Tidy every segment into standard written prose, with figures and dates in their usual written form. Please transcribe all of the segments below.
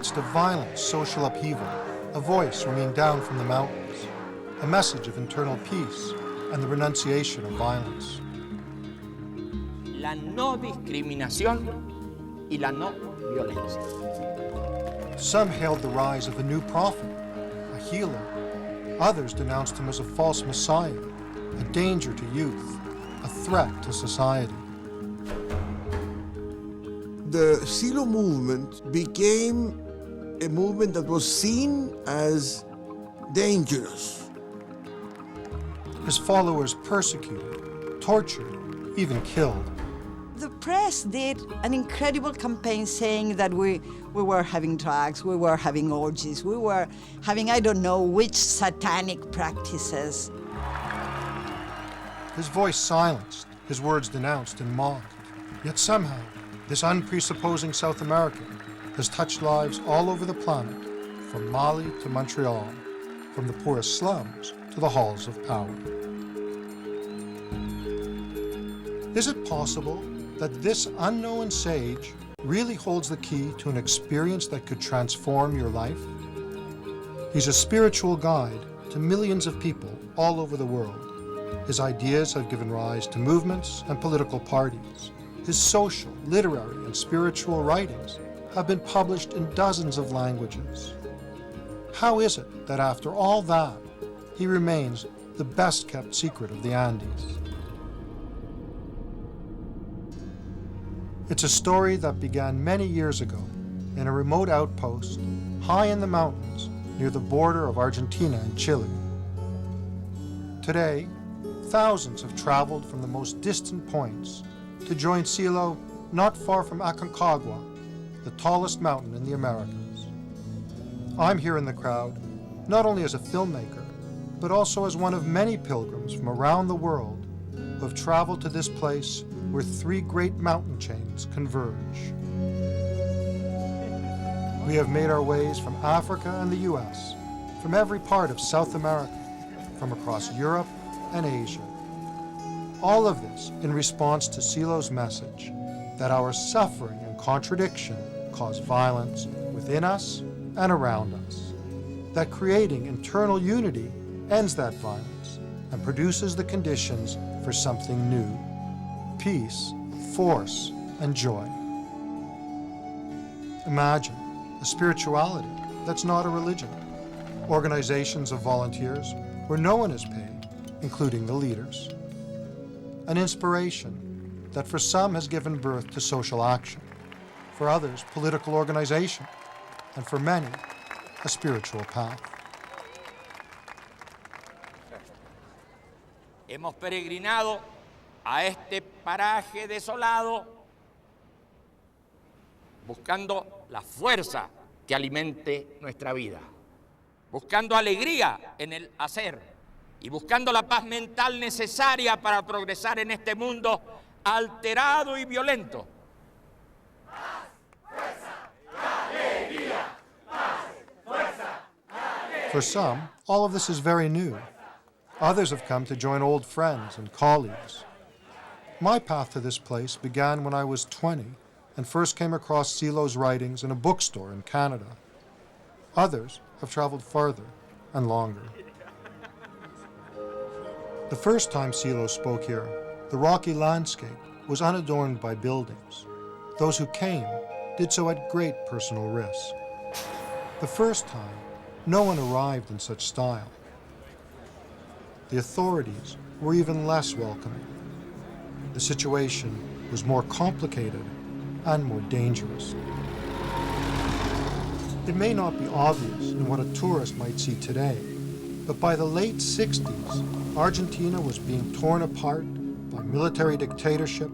midst of violent social upheaval, a voice ringing down from the mountains, a message of internal peace and the renunciation of violence. La no discriminación y la no violencia. Some hailed the rise of a new prophet, a healer. Others denounced him as a false messiah, a danger to youth, a threat to society. The Silo movement became a movement that was seen as dangerous. His followers persecuted, tortured, even killed. The press did an incredible campaign saying that we were having drugs, we were having orgies, we were having I don't know which satanic practices. His voice silenced, his words denounced and mocked. Yet somehow, this unpresupposing South American has touched lives all over the planet, from Mali to Montreal, from the poorest slums to the halls of power. Is it possible that this unknown sage really holds the key to an experience that could transform your life? He's a spiritual guide to millions of people all over the world. His ideas have given rise to movements and political parties. His social, literary, and spiritual writings have been published in dozens of languages. How is it that after all that, he remains the best-kept secret of the Andes? It's a story that began many years ago in a remote outpost high in the mountains near the border of Argentina and Chile. Today, thousands have traveled from the most distant points to join Silo not far from Aconcagua, the tallest mountain in the Americas. I'm here in the crowd, not only as a filmmaker, but also as one of many pilgrims from around the world who have traveled to this place where three great mountain chains converge. We have made our ways from Africa and the US, from every part of South America, from across Europe and Asia. All of this in response to Silo's message that our suffering and contradiction cause violence within us and around us, that creating internal unity ends that violence and produces the conditions for something new: peace, force, and joy. Imagine a spirituality that's not a religion, organizations of volunteers where no one is paid, including the leaders. An inspiration that for some has given birth to social action, for others political organization, and for many a spiritual path. Hemos peregrinado a este paraje desolado buscando la fuerza que alimente nuestra vida, buscando alegría en el hacer y buscando la paz mental necesaria para progresar en este mundo alterado y violento. Paz, fuerza, alegría. Paz, fuerza, alegría. For some, all of this is very new. Others have come to join old friends and colleagues. My path to this place began when I was 20 and first came across Silo's writings in a bookstore in Canada. Others have traveled farther and longer. The first time Silo spoke here, the rocky landscape was unadorned by buildings. Those who came did so at great personal risk. The first time, no one arrived in such style. The authorities were even less welcoming. The situation was more complicated and more dangerous. It may not be obvious in what a tourist might see today, but by the late 60s, Argentina was being torn apart by military dictatorship,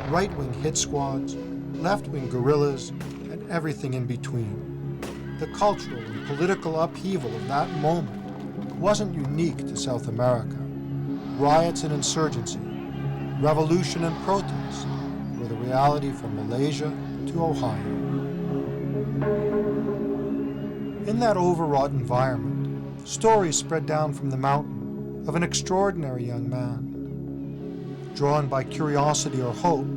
right-wing hit squads, left-wing guerrillas, and everything in between. The cultural and political upheaval of that moment wasn't unique to South America. Riots and insurgency, revolution and protest were the reality from Malaysia to Ohio. In that overwrought environment, stories spread down from the mountain of an extraordinary young man. Drawn by curiosity or hope,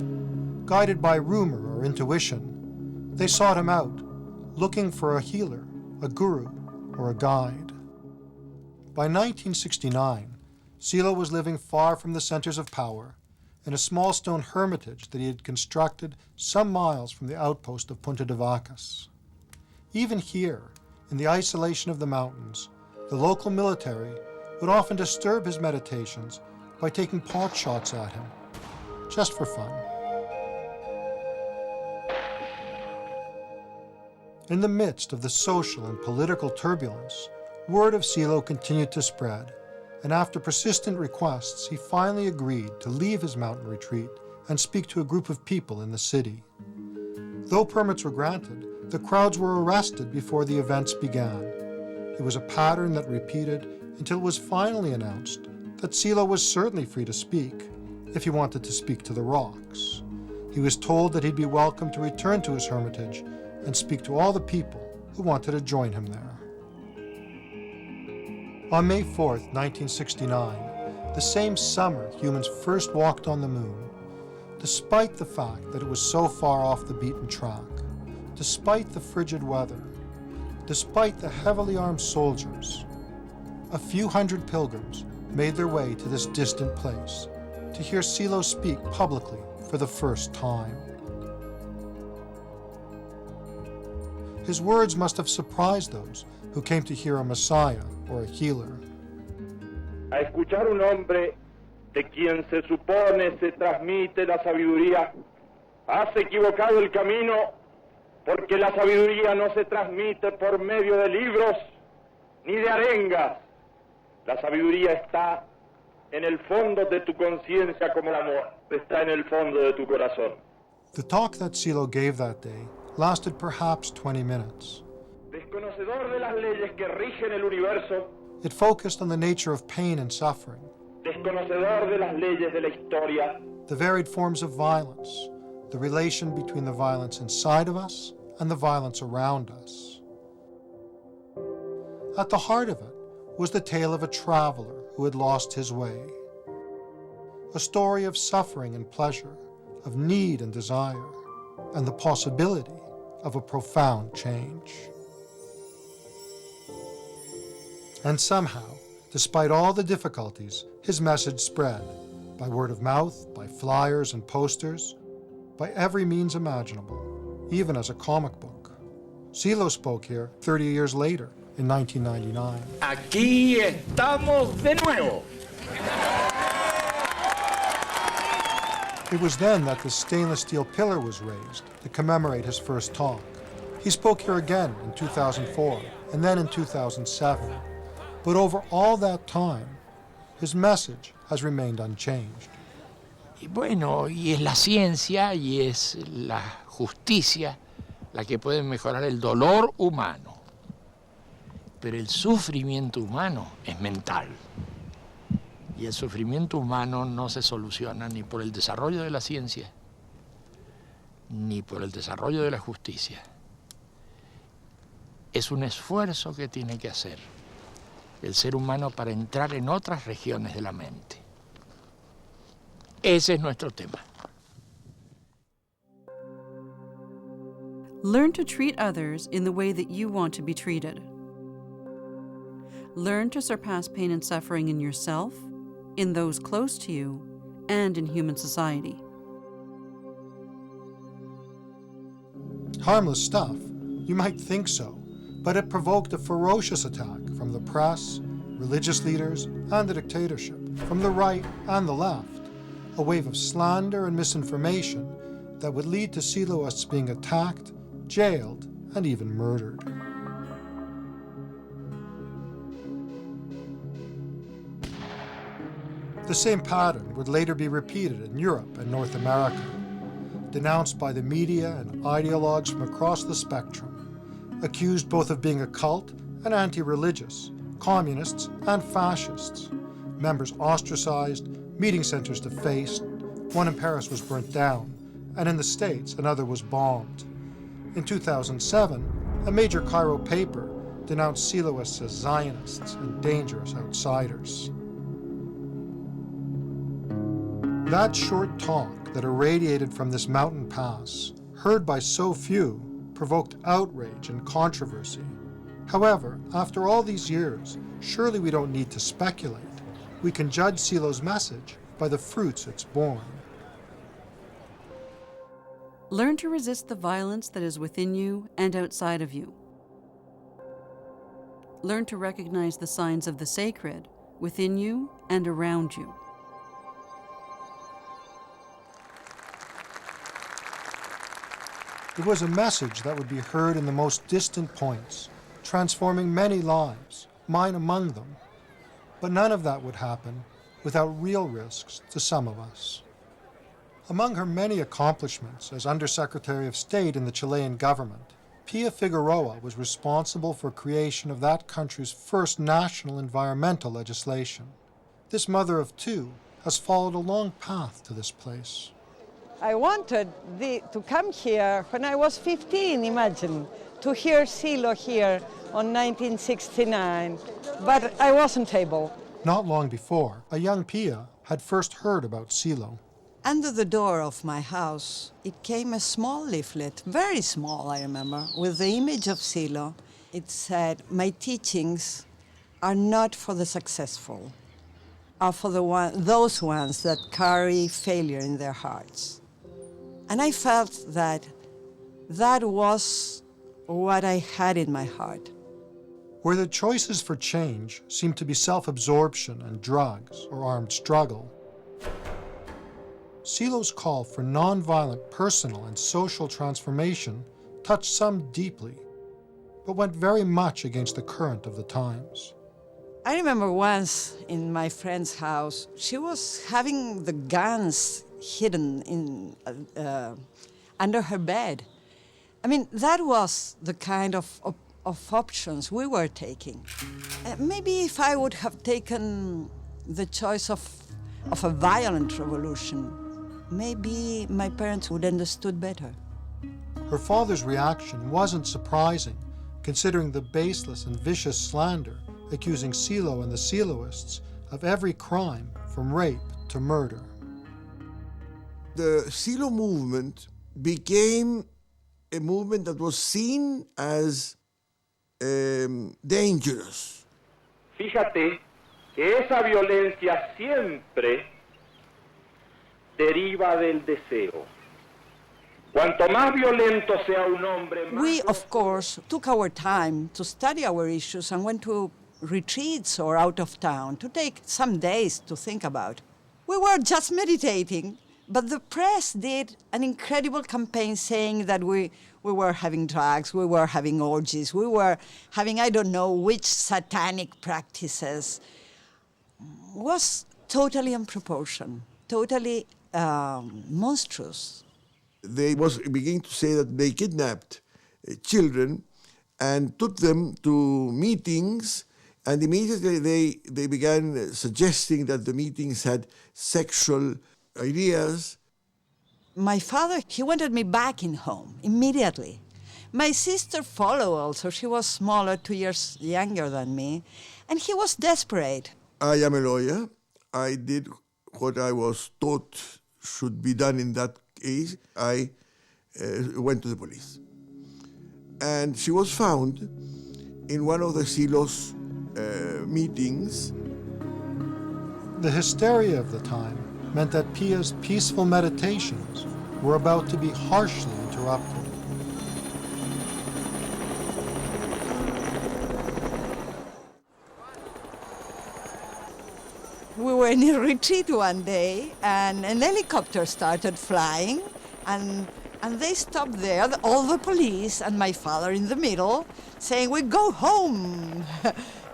guided by rumor or intuition, they sought him out, looking for a healer, a guru, or a guide. By 1969, Silo was living far from the centers of power in a small stone hermitage that he had constructed some miles from the outpost of Punta de Vacas. Even here, in the isolation of the mountains, the local military would often disturb his meditations by taking pot shots at him, just for fun. In the midst of the social and political turbulence, word of Silo continued to spread, and after persistent requests, he finally agreed to leave his mountain retreat and speak to a group of people in the city. Though permits were granted, the crowds were arrested before the events began. It was a pattern that repeated until it was finally announced that Silo was certainly free to speak if he wanted to speak to the rocks. He was told that he'd be welcome to return to his hermitage and speak to all the people who wanted to join him there. On May 4th, 1969, the same summer humans first walked on the moon, despite the fact that it was so far off the beaten track, despite the frigid weather, despite the heavily armed soldiers, a few hundred pilgrims made their way to this distant place to hear Silo speak publicly for the first time. His words must have surprised those who came to hear a Messiah or a healer. A escuchar un hombre de quien se supone se transmite la sabiduría, has equivocado el camino, porque la sabiduría no se transmite por medio de libros ni de arengas. La sabiduría está en el fondo de tu conciencia como el amor, está en el fondo de tu corazón. The talk that Silo gave that day lasted perhaps 20 minutes. Desconocedor de las leyes que rigen el universo, It focused on the nature of pain and suffering, desconocedor de las leyes de la historia, the varied forms of violence, the relation between the violence inside of us and the violence around us. At the heart of it was the tale of a traveler who had lost his way, a story of suffering and pleasure, of need and desire, and the possibility of a profound change. And somehow, despite all the difficulties, his message spread, by word of mouth, by flyers and posters, by every means imaginable, even as a comic book. Silo spoke here 30 years later, in 1999. Aquí estamos de nuevo. It was then that the stainless steel pillar was raised to commemorate his first talk. He spoke here again in 2004, and then in 2007. But over all that time, his message has remained unchanged. Y bueno, y es la ciencia y es la justicia la que puede mejorar el dolor humano. Pero el sufrimiento humano es mental. Y el sufrimiento humano no se soluciona ni por el desarrollo de la ciencia, ni por el desarrollo de la justicia. Es un esfuerzo que tiene que hacer el ser humano para entrar en otras regiones de la mente. Ese es nuestro tema. Learn to treat others in the way that you want to be treated. Learn to surpass pain and suffering in yourself, in those close to you, and in human society. Harmless stuff, you might think so, but it provoked a ferocious attack from the press, religious leaders, and the dictatorship, from the right and the left, a wave of slander and misinformation that would lead to Siloists being attacked, jailed, and even murdered. The same pattern would later be repeated in Europe and North America, denounced by the media and ideologues from across the spectrum, accused both of being a cult and anti-religious, communists and fascists, members ostracized, meeting centers defaced, one in Paris was burnt down, and in the States another was bombed. In 2007, a major Cairo paper denounced Siloists as Zionists and dangerous outsiders. That short talk that irradiated from this mountain pass, heard by so few, provoked outrage and controversy. However, after all these years, surely we don't need to speculate. We can judge Silo's message by the fruits it's borne. Learn to resist the violence that is within you and outside of you. Learn to recognize the signs of the sacred within you and around you. It was a message that would be heard in the most distant points, transforming many lives, mine among them. But none of that would happen without real risks to some of us. Among her many accomplishments as Undersecretary of State in the Chilean government, Pia Figueroa was responsible for creation of that country's first national environmental legislation. This mother of two has followed a long path to this place. I wanted to come here when I was 15, imagine, to hear Silo here on 1969, but I wasn't able. Not long before, a young Pia had first heard about Silo. Under the door of my house, it came a small leaflet, very small, I remember, with the image of Silo. It said, "My teachings are not for the successful, are for those ones that carry failure in their hearts." And I felt that that was what I had in my heart. Where the choices for change seem to be self-absorption and drugs or armed struggle, Silo's call for nonviolent personal and social transformation touched some deeply, but went very much against the current of the times. I remember once in my friend's house, she was having the guns hidden in, under her bed. I mean, that was the kind of options we were taking. Maybe if I would have taken the choice of a violent revolution, maybe my parents would have understood better. Her father's reaction wasn't surprising, considering the baseless and vicious slander accusing Silo and the Siloists of every crime from rape to murder. The Silo movement became a movement that was seen as dangerous. Fíjate que esa violencia siempre deriva del deseo. Cuanto más violento sea un hombre, más... We, of course, took our time to study our issues and went to retreats or out of town to take some days to think about. We were just meditating, but the press did an incredible campaign saying that we were having drugs, we were having orgies, we were having I don't know which satanic practices. It was totally unproportioned, totally monstrous. They was beginning to say that they kidnapped children and took them to meetings, and immediately they began suggesting that the meetings had sexual ideas. My father, he wanted me back in home immediately. My sister followed also. She was smaller, 2 years younger than me, and he was desperate. I am a lawyer. I did what I was taught should be done in that case. I went to the police. And she was found in one of the Silos meetings. The hysteria of the time meant that Pia's peaceful meditations were about to be harshly interrupted. We were in a retreat one day, and an helicopter started flying, and they stopped there, all the police and my father in the middle, saying, "We go home,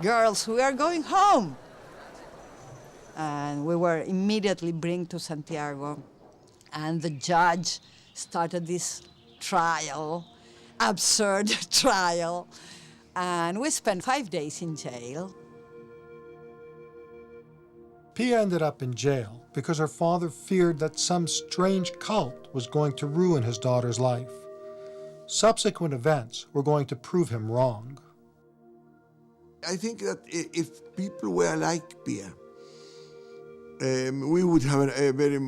girls, we are going home." And we were immediately brought to Santiago, and the judge started this trial, absurd trial, and we spent 5 days in jail. Pia ended up in jail because her father feared that some strange cult was going to ruin his daughter's life. Subsequent events were going to prove him wrong. I think that if people were like Pia, we would have a very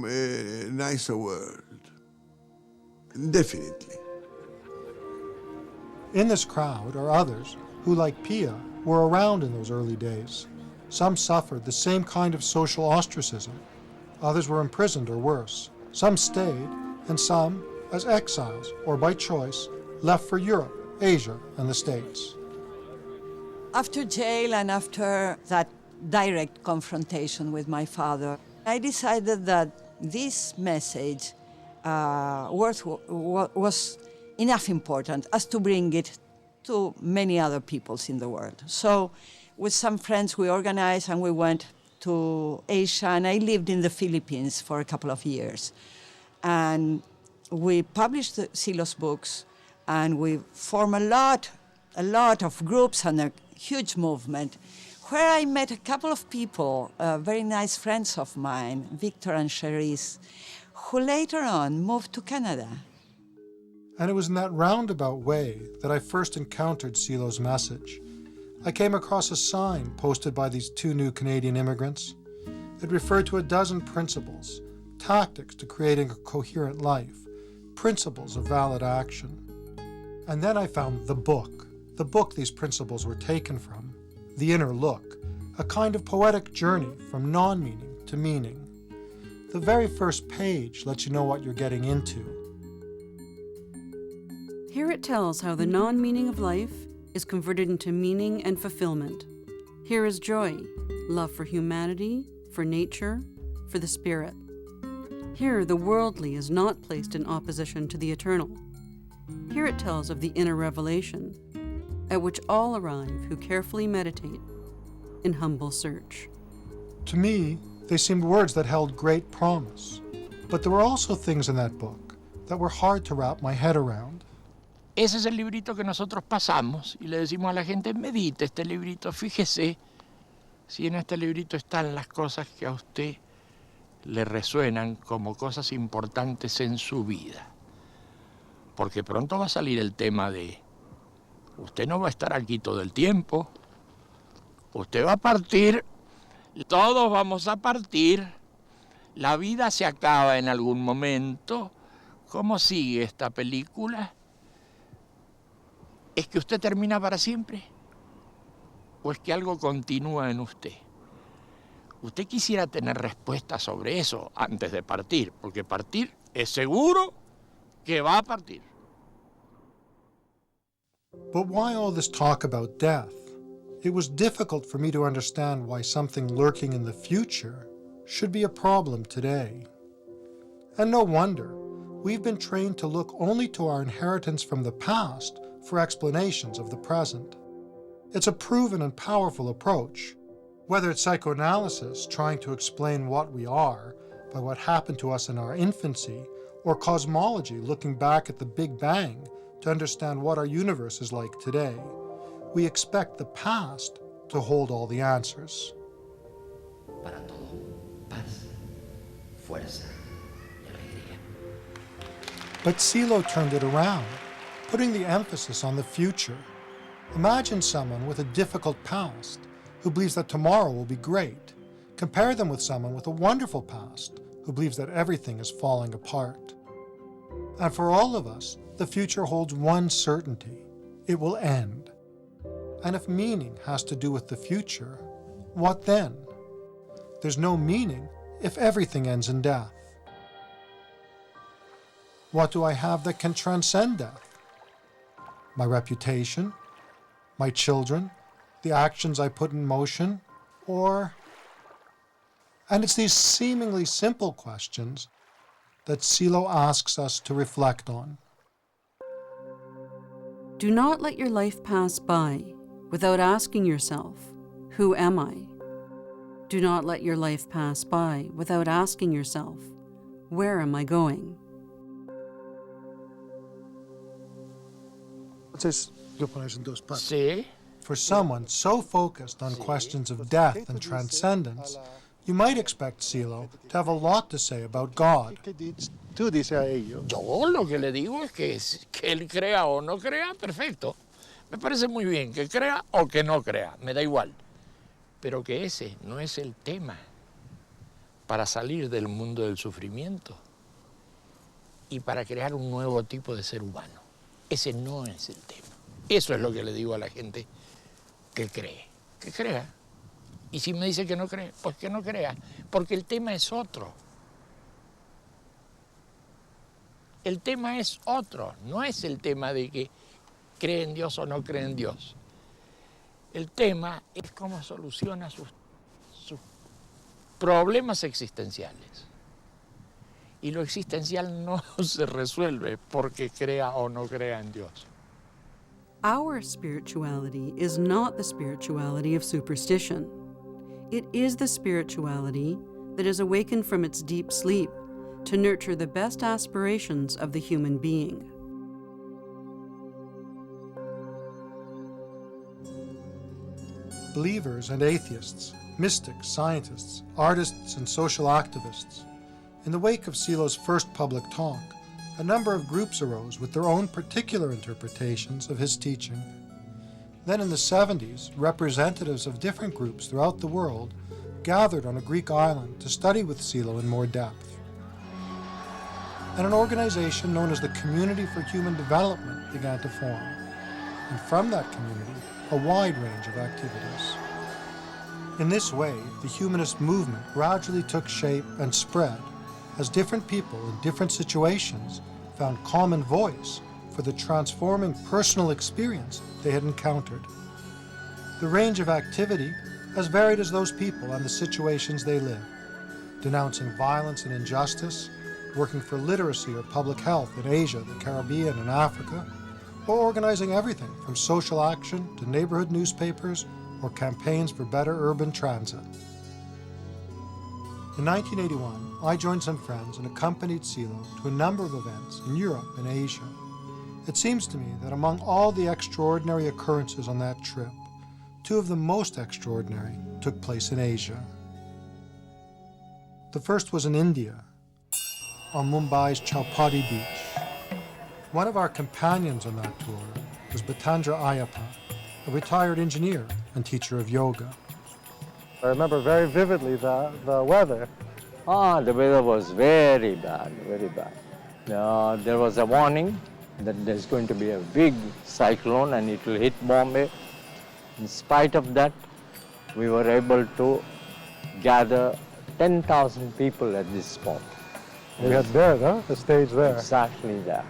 nicer world. Definitely. In this crowd are others who, like Pia, were around in those early days. Some suffered the same kind of social ostracism. Others were imprisoned or worse. Some stayed, and some, as exiles or by choice, left for Europe, Asia, and the States. After jail and after that direct confrontation with my father, I decided that this message was enough important as to bring it to many other peoples in the world. So with some friends we organized and we went to Asia, and I lived in the Philippines for a couple of years. And we published Silo's books, and we formed a lot of groups and a huge movement, where I met a couple of people, very nice friends of mine, Victor and Cherise, who later on moved to Canada. And it was in that roundabout way that I first encountered Silo's message. I came across a sign posted by these two new Canadian immigrants. It referred to a dozen principles, tactics to creating a coherent life, principles of valid action. And then I found the book these principles were taken from, The Inner Look, a kind of poetic journey from non-meaning to meaning. The very first page lets you know what you're getting into. Here it tells how the non-meaning of life is converted into meaning and fulfillment. Here is joy, love for humanity, for nature, for the spirit. Here the worldly is not placed in opposition to the eternal. Here it tells of the inner revelation, at which all arrive who carefully meditate in humble search. To me, they seemed words that held great promise. But there were also things in that book that were hard to wrap my head around. Ese es el librito que nosotros pasamos y le decimos a la gente, medite este librito, fíjese si en este librito están las cosas que a usted le resuenan como cosas importantes en su vida. Porque pronto va a salir el tema de, usted no va a estar aquí todo el tiempo, usted va a partir, todos vamos a partir, la vida se acaba en algún momento. ¿Cómo sigue esta película? ¿Es que usted termina para siempre? ¿O es que algo continúa en usted? Usted quisiera tener respuestas sobre eso antes de partir, porque partir es seguro que va a partir. But why all this talk about death? It was difficult for me to understand why something lurking in the future should be a problem today. And no wonder. We've been trained to look only to our inheritance from the past for explanations of the present. It's a proven and powerful approach. Whether it's psychoanalysis trying to explain what we are by what happened to us in our infancy, or cosmology looking back at the Big Bang to understand what our universe is like today, we expect the past to hold all the answers. Para todo, paz, fuerza y alegría. But Silo turned it around, putting the emphasis on the future. Imagine someone with a difficult past who believes that tomorrow will be great. Compare them with someone with a wonderful past who believes that everything is falling apart. And for all of us, the future holds one certainty: it will end. And if meaning has to do with the future, what then? There's no meaning if everything ends in death. What do I have that can transcend death? My reputation, my children, the actions I put in motion, or... And it's these seemingly simple questions that Silo asks us to reflect on. Do not let your life pass by without asking yourself, who am I? Do not let your life pass by without asking yourself, where am I going? Sí. For someone so focused on questions of death and transcendence, you might expect Silo to have a lot to say about God. Yo lo que le digo es que él crea o no crea, perfecto. Me parece muy bien que crea o que no crea, me da igual. Pero que ese no es el tema para salir del mundo del sufrimiento y para crear un nuevo tipo de ser humano. Ese no es el tema. Eso es lo que le digo a la gente que cree. Que crea. Y si me dice que no cree, pues que no crea. Porque el tema es otro. El tema es otro. No es el tema de que cree en Dios o no cree en Dios. El tema es cómo soluciona sus problemas existenciales. Y lo existencial no se resuelve porque crea o no crea en Dios. Our spirituality is not the spirituality of superstition. It is the spirituality that is awakened from its deep sleep to nurture the best aspirations of the human being. Believers and atheists, mystics, scientists, artists, and social activists. In the wake of Silo's first public talk, a number of groups arose with their own particular interpretations of his teaching. Then in the 70s, representatives of different groups throughout the world gathered on a Greek island to study with Silo in more depth. And an organization known as the Community for Human Development began to form. And from that community, a wide range of activities. In this way, the humanist movement gradually took shape and spread as different people in different situations found common voice for the transforming personal experience they had encountered. The range of activity as varied as those people and the situations they lived, denouncing violence and injustice, working for literacy or public health in Asia, the Caribbean, and Africa, or organizing everything from social action to neighborhood newspapers or campaigns for better urban transit. In 1981, I joined some friends and accompanied Silo to a number of events in Europe and Asia. It seems to me that among all the extraordinary occurrences on that trip, two of the most extraordinary took place in Asia. The first was in India, on Mumbai's Chowpatty Beach. One of our companions on that tour was Bhatandra Ayappa, a retired engineer and teacher of yoga. I remember very vividly the weather. The weather was very bad, very bad. There was a warning that there's going to be a big cyclone and it will hit Bombay. In spite of that, we were able to gather 10,000 people at this spot. We had there, huh? The stage there. Exactly there.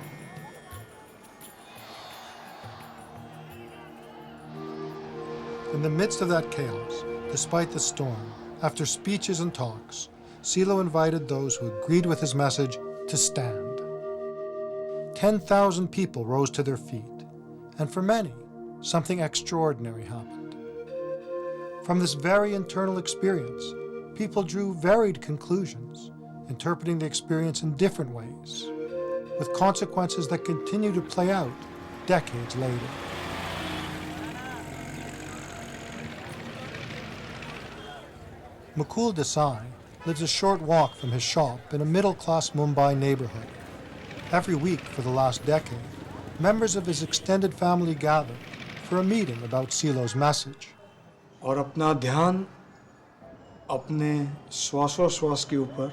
In the midst of that chaos, despite the storm, after speeches and talks, Silo invited those who agreed with his message to stand. 10,000 people rose to their feet, and for many, something extraordinary happened. From this very internal experience, people drew varied conclusions, interpreting the experience in different ways, with consequences that continue to play out decades later. Mukul Desai lives a short walk from his shop in a middle-class Mumbai neighborhood. Every week for the last decade, members of his extended family gather for a meeting about Silo's message. और अपना ध्यान अपने श्वासोश्वास के ऊपर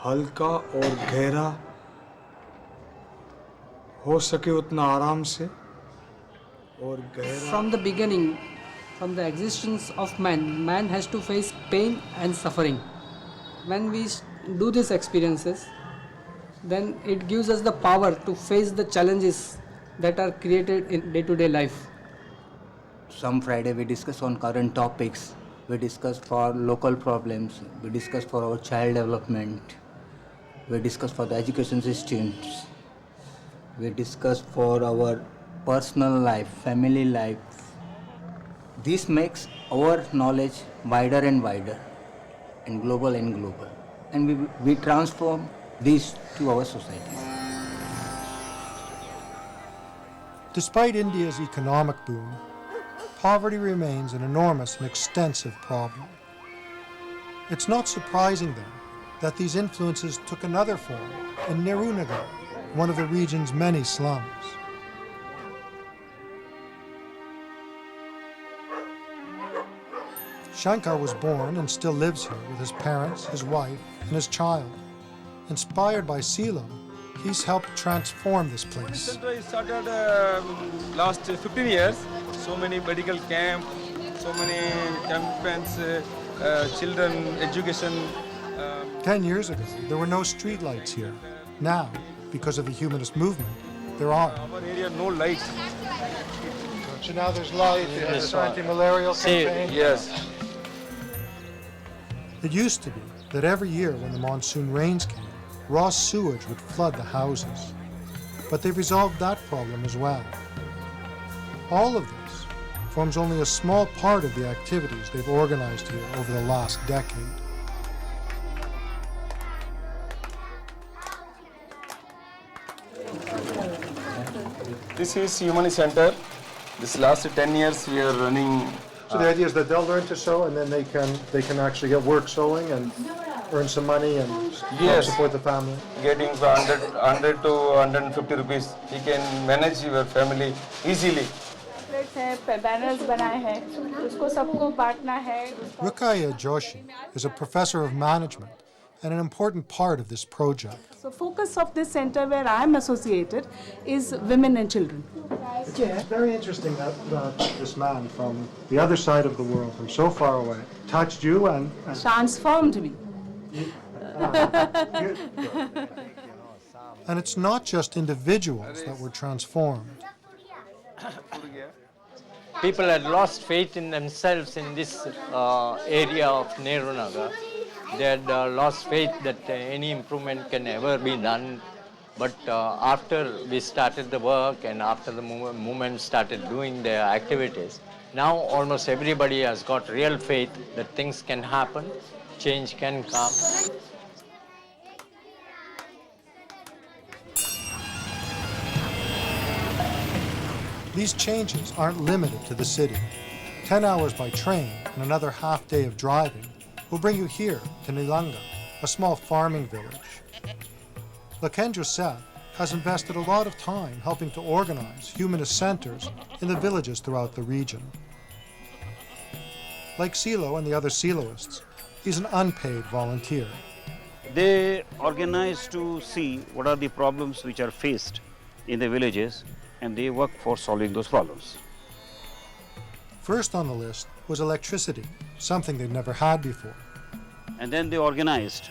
हल्का और गहरा हो सके उतना आराम से और गहरा. From the beginning, from the existence of man, man has to face pain and suffering. When we do these experiences, then it gives us the power to face the challenges that are created in day-to-day life. Some Friday we discuss on current topics, we discuss for local problems, we discuss for our child development, we discuss for the education systems, we discuss for our personal life, family life. This makes our knowledge wider and wider and global, and we transform this to our societies. Despite India's economic boom, poverty remains an enormous and extensive problem. It's not surprising then that these influences took another form in Nehru-Nagar, one of the region's many slums. Shankar was born and still lives here with his parents, his wife, and his child. Inspired by Silo, He's helped transform this This place. center started last 15 years. So many medical camps, so many campaigns, children education. 10 years ago, there were no streetlights here. Now, because of the humanist movement, there are. Our area, no lights. So now there's light, there's anti-malarial campaign. Yes. It used to be that every year when the monsoon rains came, raw sewage would flood the houses. But they've resolved that problem as well. All of this forms only a small part of the activities they've organized here over the last decade. This is Human Center. This last 10 years we are running. So the idea is that they'll learn to sew and then they can actually get work sewing and earn some money and help support the family. Getting 100 to 150 rupees. You can manage your family easily. Rukaya Joshi is a professor of management and an important part of this project. So focus of this center where I am associated is women and children. It's very interesting that this man from the other side of the world, from so far away, touched you and transformed me. And it's not just individuals that were transformed. People had lost faith in themselves in this area of Nehru-Nagar. They had lost faith that any improvement can ever be done. But after we started the work and after the movement started doing their activities, now almost everybody has got real faith that things can happen, change can come. These changes aren't limited to the city. 10 hours by train and another half day of driving will bring you here to Nilanga, a small farming village. Lakendra Seth has invested a lot of time helping to organize humanist centers in the villages throughout the region. Like Silo and the other Siloists, he's an unpaid volunteer. They organize to see what are the problems which are faced in the villages, and they work for solving those problems. First on the list was electricity, something they'd never had before. And then they organized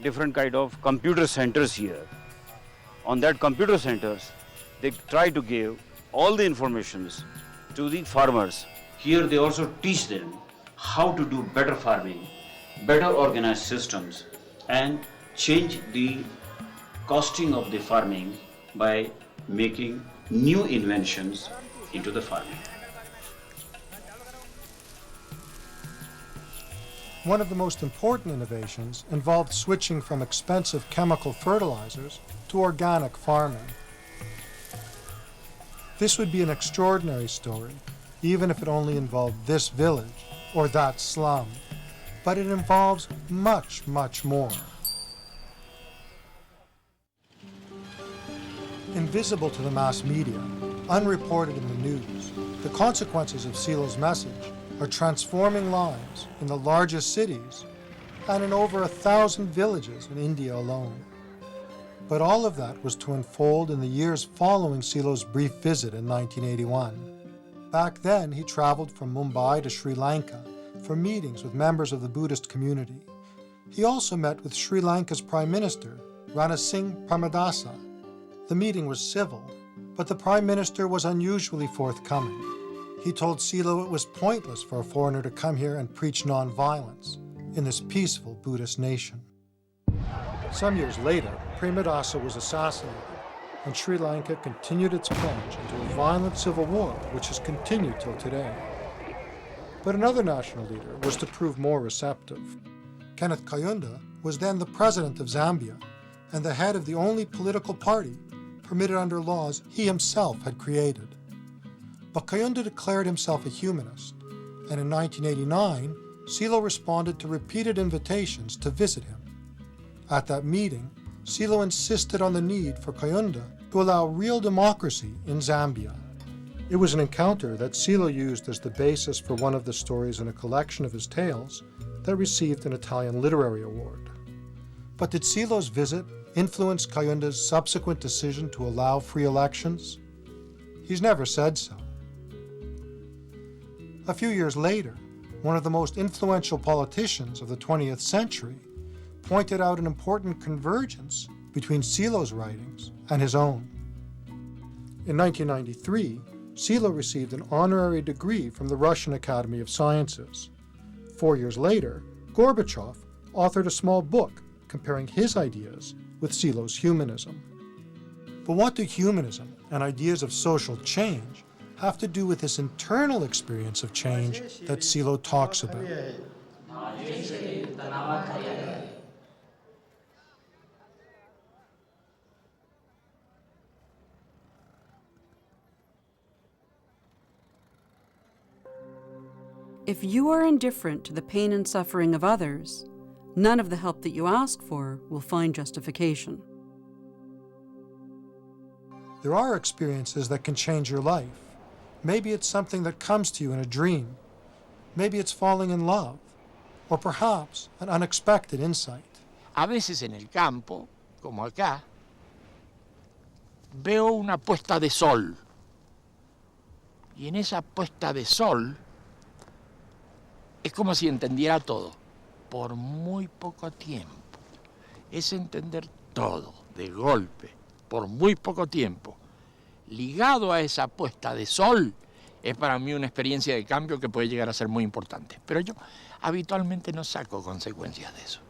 different kind of computer centers here. On that computer centers, they try to give all the informations to the farmers. Here they also teach them how to do better farming, better organized systems, and change the costing of the farming by making new inventions into the farming. One of the most important innovations involved switching from expensive chemical fertilizers to organic farming. This would be an extraordinary story, even if it only involved this village or that slum. But it involves much, much more. Invisible to the mass media, unreported in the news, the consequences of Silo's message are transforming lives in the largest cities and in over 1,000 villages in India alone. But all of that was to unfold in the years following Silo's brief visit in 1981. Back then, he traveled from Mumbai to Sri Lanka for meetings with members of the Buddhist community. He also met with Sri Lanka's Prime Minister, Rana Singh Pramadasa. The meeting was civil, but the Prime Minister was unusually forthcoming. He told Silo it was pointless for a foreigner to come here and preach nonviolence in this peaceful Buddhist nation. Some years later, Premadasa was assassinated, and Sri Lanka continued its plunge into a violent civil war, which has continued till today. But another national leader was to prove more receptive. Kenneth Kaunda was then the president of Zambia and the head of the only political party permitted under laws he himself had created. But Kaunda declared himself a humanist, and in 1989, Silo responded to repeated invitations to visit him. At that meeting, Silo insisted on the need for Kaunda to allow real democracy in Zambia. It was an encounter that Silo used as the basis for one of the stories in a collection of his tales that received an Italian literary award. But did Silo's visit influenced Kayunda's subsequent decision to allow free elections? He's never said so. A few years later, one of the most influential politicians of the 20th century pointed out an important convergence between Silo's writings and his own. In 1993, Silo received an honorary degree from the Russian Academy of Sciences. 4 years later, Gorbachev authored a small book comparing his ideas with Silo's humanism. But what do humanism and ideas of social change have to do with this internal experience of change that Silo talks about? If you are indifferent to the pain and suffering of others, none of the help that you ask for will find justification. There are experiences that can change your life. Maybe it's something that comes to you in a dream. Maybe it's falling in love, or perhaps an unexpected insight. A veces en el campo, como acá, veo una puesta de sol. Y en esa puesta de sol es como si entendiera todo, por muy poco tiempo. Es entender todo, de golpe, por muy poco tiempo. Ligado a esa puesta de sol, es para mí una experiencia de cambio que puede llegar a ser muy importante. Pero yo habitualmente no saco consecuencias de eso.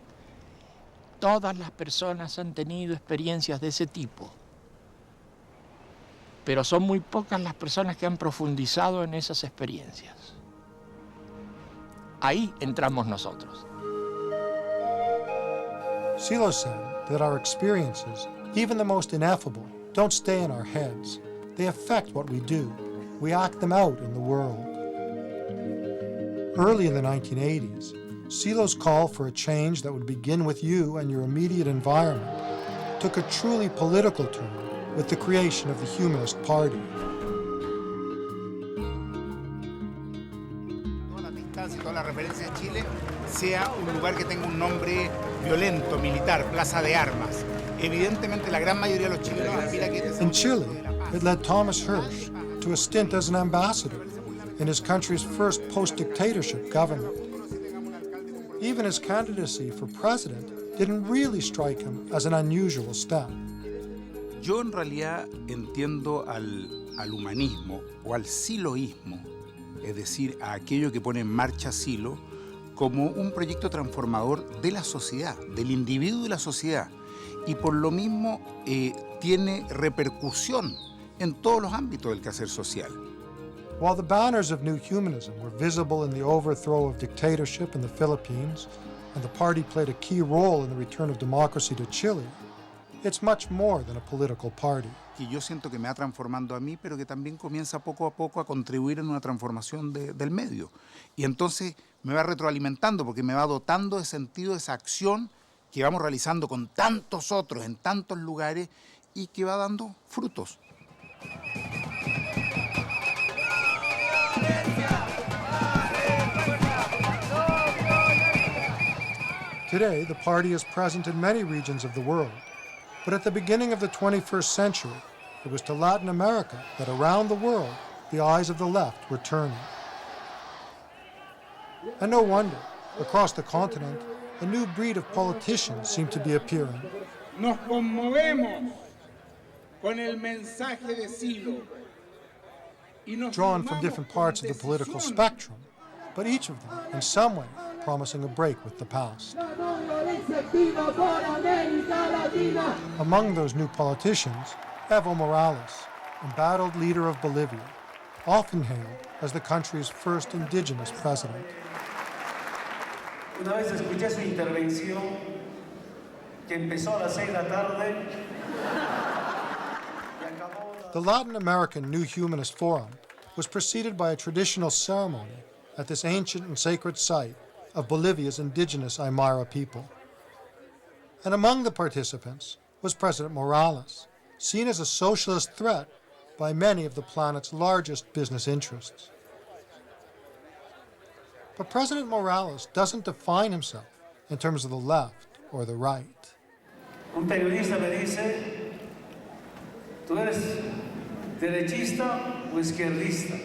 Todas las personas han tenido experiencias de ese tipo, pero son muy pocas las personas que han profundizado en esas experiencias. Ahí entramos nosotros. Silo said that our experiences, even the most ineffable, don't stay in our heads. They affect what we do. We act them out in the world. Early in the 1980s, Silo's call for a change that would begin with you and your immediate environment took a truly political turn with the creation of the Humanist Party. Toda la referencia a Chile sea un lugar que tenga un nombre violento, militar, plaza de armas. Evidentemente la gran mayoría de los chilenos aspira a que este sea In Chile, it led Thomas Hirsch to a stint as an ambassador in his country's first post-dictatorship government. Even his candidacy for president didn't really strike him as an unusual step. Yo en realidad entiendo al humanismo o al siloísmo, es decir, a aquello que pone en marcha Silo, como un proyecto transformador de la sociedad, del individuo y la sociedad, y por lo mismo tiene repercusión en todos los ámbitos del quehacer social. While the banners of New Humanism were visible in the overthrow of dictatorship in the Philippines, and the party played a key role in the return of democracy to Chile, it's much more than a political party. Que yo siento que me va transformando a mí, pero que también comienza poco a poco a contribuir en una transformación del medio. Y entonces me va retroalimentando porque me va dotando de sentido esa acción que vamos realizando con tantos otros en tantos lugares y que va dando frutos. Today, the party is present in many regions of the world. But at the beginning of the 21st century, it was to Latin America that around the world, the eyes of the left were turning. And no wonder, across the continent, a new breed of politicians seemed to be appearing. Nos conmovemos con el mensaje de Silo. Drawn from different parts of the political spectrum, but each of them, in some way, promising a break with the past. Among those new politicians, Evo Morales, embattled leader of Bolivia, often hailed as the country's first indigenous president. Una vez escuché su intervención que empezó a las 6 de la tarde. The Latin American New Humanist Forum was preceded by a traditional ceremony at this ancient and sacred site of Bolivia's indigenous Aymara people. And among the participants was President Morales, seen as a socialist threat by many of the planet's largest business interests. But President Morales doesn't define himself in terms of the left or the right. Un periodista me dice, ¿tú eres derechista o izquierdista?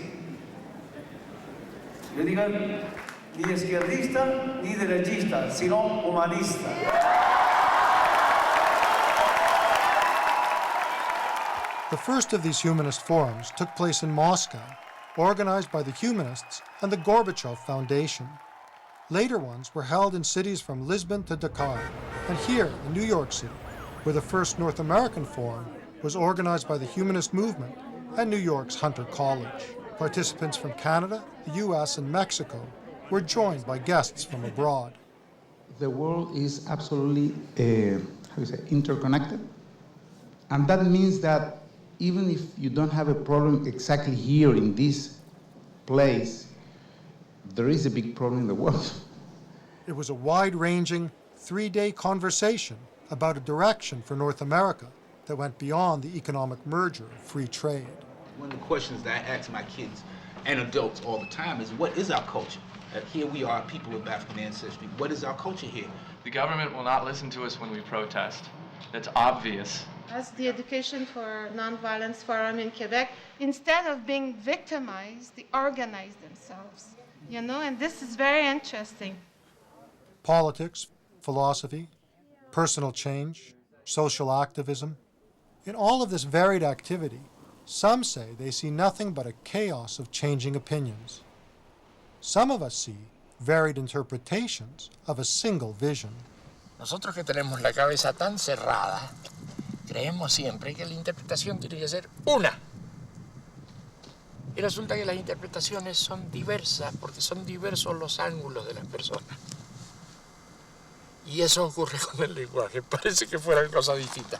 Yo digo, ni izquierdista ni derechista, sino humanista. The first of these humanist forums took place in Moscow, organized by the Humanists and the Gorbachev Foundation. Later ones were held in cities from Lisbon to Dakar, and here in New York City, where the first North American forum was organized by the humanist movement and New York's Hunter College. Participants from Canada, the US, and Mexico were joined by guests from abroad. The world is absolutely, interconnected. And that means that even if you don't have a problem exactly here in this place, there is a big problem in the world. It was a wide-ranging, 3-day conversation about a direction for North America that went beyond the economic merger of free trade. One of the questions that I ask my kids and adults all the time is, what is our culture? Here we are, people of African ancestry. What is our culture here? The government will not listen to us when we protest. That's obvious. As the Education for Nonviolence Forum in Quebec, instead of being victimized, they organize themselves, and this is very interesting. Politics, philosophy, personal change, social activism. In all of this varied activity, some say they see nothing but a chaos of changing opinions. Some of us see varied interpretations of a single vision. Nosotros que tenemos la cabeza tan cerrada, creemos siempre que la interpretación tiene que ser una. Y resulta que las interpretaciones son diversas, porque son diversos los ángulos de las personas. Y eso ocurre con el lenguaje, parece que fueran cosas distintas.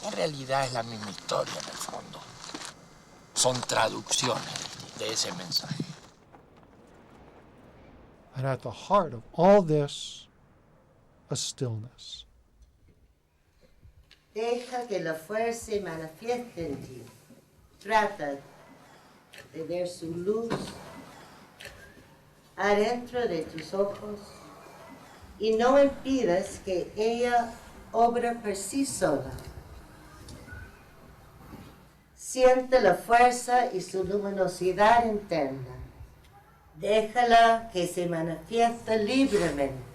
En realidad es la misma historia en el fondo. Son traducciones de ese mensaje. And at the heart of all this, a stillness. Deja que la fuerza se manifieste en ti. Trata de ver su luz adentro de tus ojos y no impidas que ella obra por sí sola. Siente la fuerza y su luminosidad interna. Déjala que se manifieste libremente.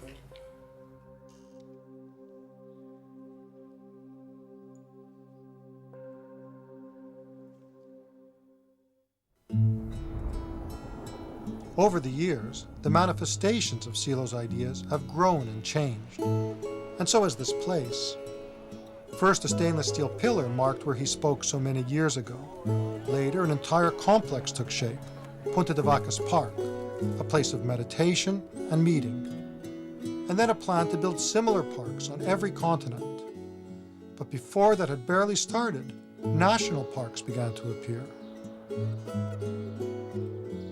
Over the years, the manifestations of Silo's ideas have grown and changed, and so has this place. First, a stainless steel pillar marked where he spoke so many years ago. Later, an entire complex took shape, Punta de Vacas Park, a place of meditation and meeting. And then a plan to build similar parks on every continent. But before that had barely started, national parks began to appear.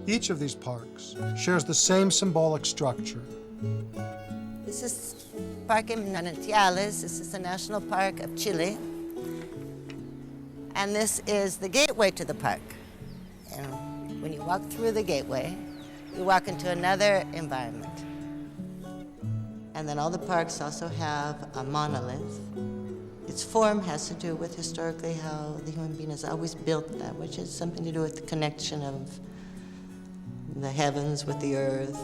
Each of these parks shares the same symbolic structure. This is Parque Manantiales. This is the National Park of Chile. And this is the gateway to the park. And when you walk through the gateway, you walk into another environment. And then all the parks also have a monolith. Its form has to do with historically how the human being has always built that, which has something to do with the connection of the heavens with the earth.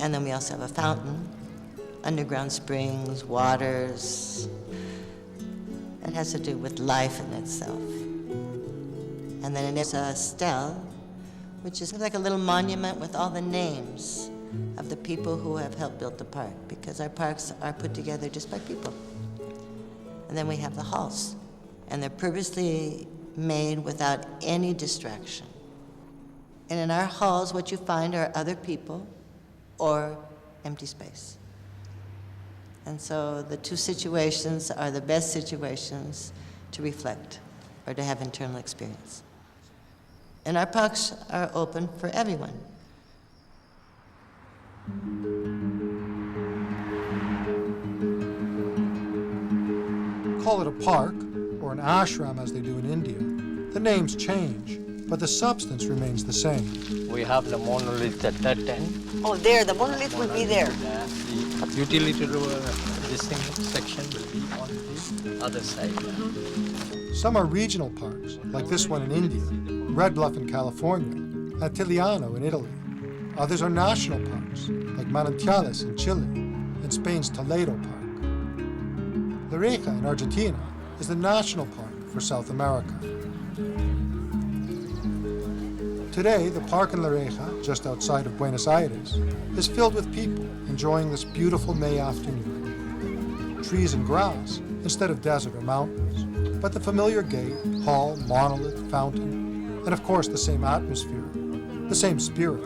And then we also have a fountain, underground springs, waters. It has to do with life in itself. And then there's a stele, which is like a little monument with all the names of the people who have helped build the park, because our parks are put together just by people. And then we have the halls, and they're purposely made without any distraction. And in our halls, what you find are other people or empty space. And so the two situations are the best situations to reflect or to have internal experience. And our parks are open for everyone. Call it a park, or an ashram as they do in India. The names change, but the substance remains the same. We have the monolith at that end. Oh, there, the monolith will be there. Utility this thing section will be on the other side. Some are regional parks, like this one in India, Red Bluff in California, and Tigliano in Italy. Others are national parks, like Manantiales in Chile, and Spain's Toledo Park. La Reja in Argentina is the national park for South America. Today, the park in La Reja, just outside of Buenos Aires, is filled with people enjoying this beautiful May afternoon. Trees and grass instead of desert or mountains, but the familiar gate, hall, monolith, fountain, and of course the same atmosphere, the same spirit.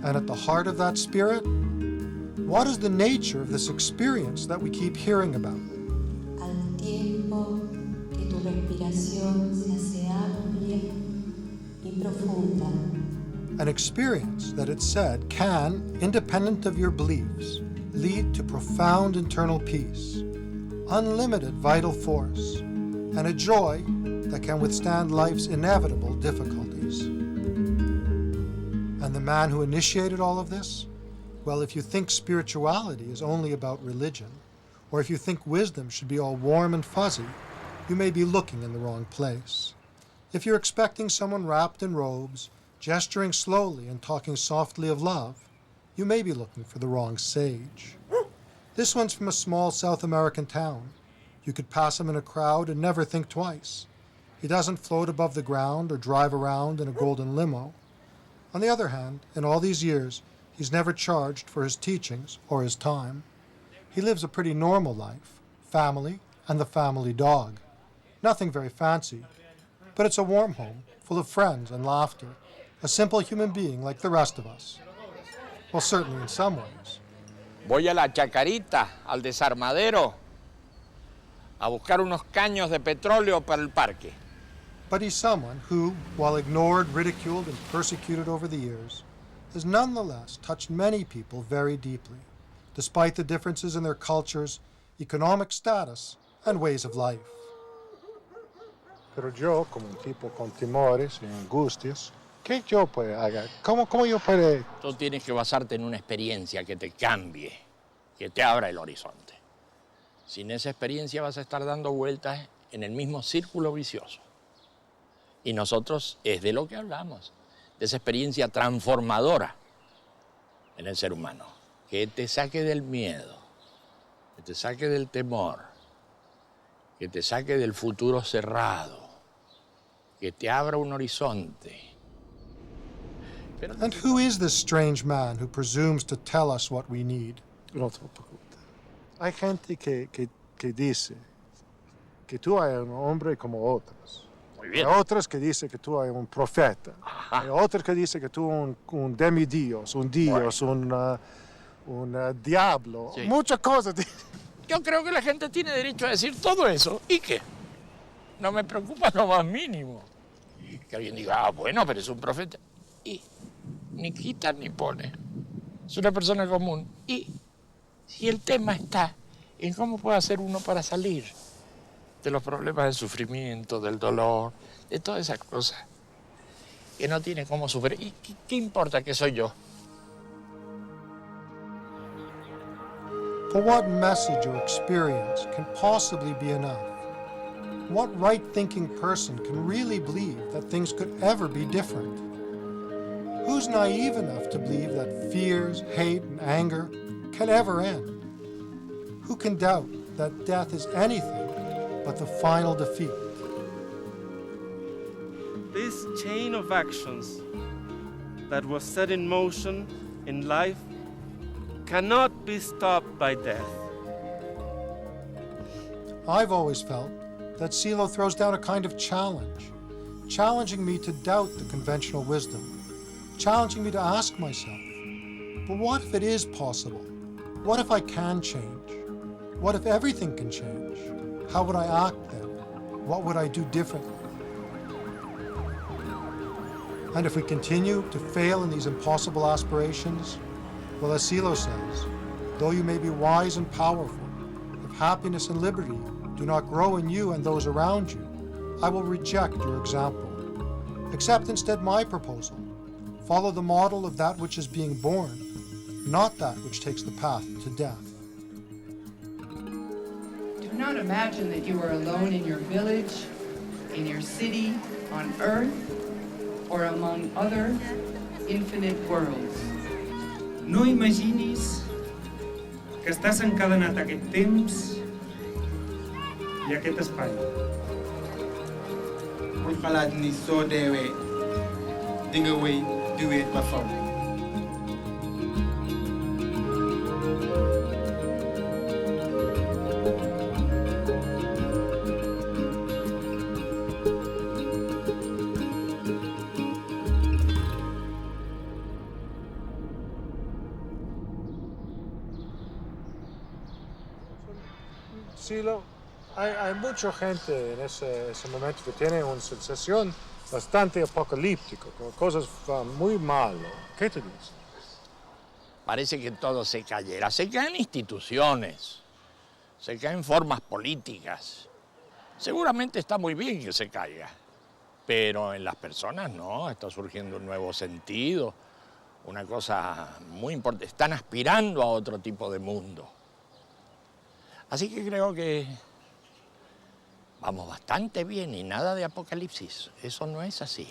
And at the heart of that spirit, what is the nature of this experience that we keep hearing about? Al tiempo que tu respiración se hace amplia y profunda. An experience that it's said can, independent of your beliefs, lead to profound internal peace, unlimited vital force, and a joy that can withstand life's inevitable difficulties. And the man who initiated all of this? Well, if you think spirituality is only about religion, or if you think wisdom should be all warm and fuzzy, you may be looking in the wrong place. If you're expecting someone wrapped in robes, gesturing slowly and talking softly of love, you may be looking for the wrong sage. This one's from a small South American town. You could pass him in a crowd and never think twice. He doesn't float above the ground or drive around in a golden limo. On the other hand, in all these years, he's never charged for his teachings or his time. He lives a pretty normal life, family and the family dog. Nothing very fancy, but it's a warm home full of friends and laughter, a simple human being like the rest of us. Well, certainly in some ways. Voy a la chacarita, al desarmadero, a buscar unos caños de petróleo para el parque. But he's someone who, while ignored, ridiculed, and persecuted over the years, has nonetheless touched many people very deeply, despite the differences in their cultures, economic status, and ways of life. Pero yo, como un tipo con temores y angustias, ¿qué yo puedo hacer? ¿Cómo yo puedo? Tú tienes que basarte en una experiencia que te cambie, que te abra el horizonte. Sin esa experiencia vas a estar dando vueltas en el mismo círculo vicioso. Y nosotros es de lo que hablamos, de esa experiencia transformadora en el ser humano, que te saque del miedo, que te saque del temor, que te saque del futuro cerrado, que te abra un horizonte. And who is this strange man who presumes to tell us what we need? Hay gente que dice que tú eres un hombre como otros. Hay otros que dicen que tú eres un profeta. Hay otros que dicen que tú eres un demidios, un dios, un diablo. Sí. Muchas cosas. Yo creo que la gente tiene derecho a decir todo eso. ¿Y qué? No me preocupa lo más mínimo. Que alguien diga, bueno, pero es un profeta. Y ni quita ni pone. Es una persona común. Y si el tema está en cómo puede hacer uno para salir de los problemas del sufrimiento, del dolor, de todas esas cosas que no tiene cómo sufrir. ¿Y qué importa que soy yo? But what message or experience can possibly be enough? What right-thinking person can really believe that things could ever be different? Who's naive enough to believe that fears, hate, and anger can ever end? Who can doubt that death is anything but the final defeat? This chain of actions that was set in motion in life cannot be stopped by death. I've always felt that Silo throws down a kind of challenge, challenging me to doubt the conventional wisdom, challenging me to ask myself, but what if it is possible? What if I can change? What if everything can change? How would I act then? What would I do differently? And if we continue to fail in these impossible aspirations, well, as Silo says, though you may be wise and powerful, if happiness and liberty do not grow in you and those around you, I will reject your example. Accept instead my proposal. Follow the model of that which is being born, not that which takes the path to death. Do not imagine that you are alone in your village, in your city, on earth, or among other infinite worlds. No imaginis que estàs encadenat a aquest temps i a aquest espai. bul xalaat ni soo deewee di nga wéy di wéet ba faw. Silo, hay mucha gente en ese momento que tiene una sensación bastante apocalíptica, como cosas van muy mal. ¿Qué te dices? Parece que todo se cayera. Se caen instituciones, se caen formas políticas. Seguramente está muy bien que se caiga, pero en las personas no, está surgiendo un nuevo sentido, una cosa muy importante. Están aspirando a otro tipo de mundo. Así que creo que vamos bastante bien y nada de apocalipsis. Eso no es así.